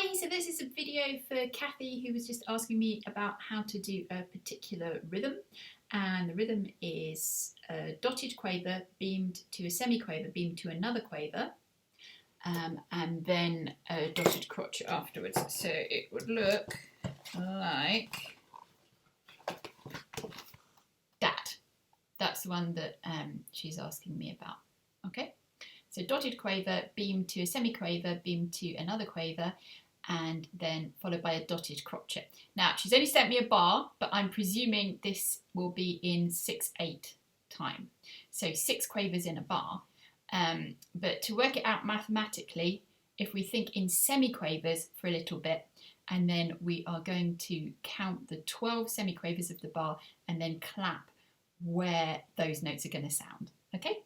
Hi, so this is a video for Cathy, who was just asking me about how to do a particular rhythm, and the rhythm is a dotted quaver beamed to a semi-quaver beamed to another quaver, and then a dotted crotchet afterwards. So it would look like that. That's the one that she's asking me about. Okay, so dotted quaver beamed to a semi-quaver beamed to another quaver, and then followed by a dotted crotchet. Now, she's only sent me a bar, but I'm presuming this will be in 6/8 time. So 6 quavers in a bar. But to work it out mathematically, if we think in semi-quavers for a little bit, and then we are going to count the 12 semi-quavers of the bar and then clap where those notes are going to sound. Okay?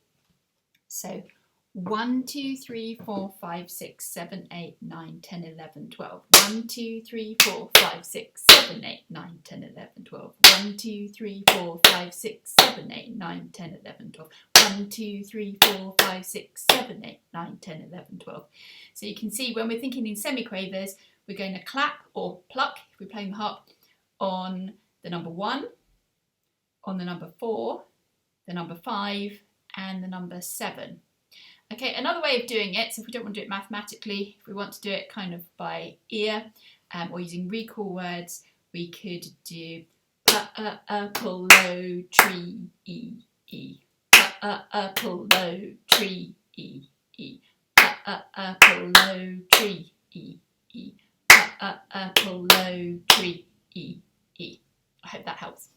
So 1, 2, 3, 4, 5, 6, 7, 8, 9, 10, 11, 12. 1, 2, 3, 4, 5, 6, 7, 8, 9, 10, 11, 12. 1, 2, 3, 4, 5, 6, 7, 8, 9, 10, 11, 12. 1, 2, 3, 4, 5, 6, 7, 8, 9, 10, 11, 12. So you can see when we're thinking in semiquavers, we're going to clap or pluck, if we're playing the harp, on the number 1, on the number 4, the number 5, and the number 7. Okay, another way of doing it, so if we don't want to do it mathematically, if we want to do it kind of by ear or using recall words, we could do apple, low, tree, e, e. Apple, low, tree, e, e. Apple, low, tree, e, e. Apple, low, tree, e, e. I hope that helps.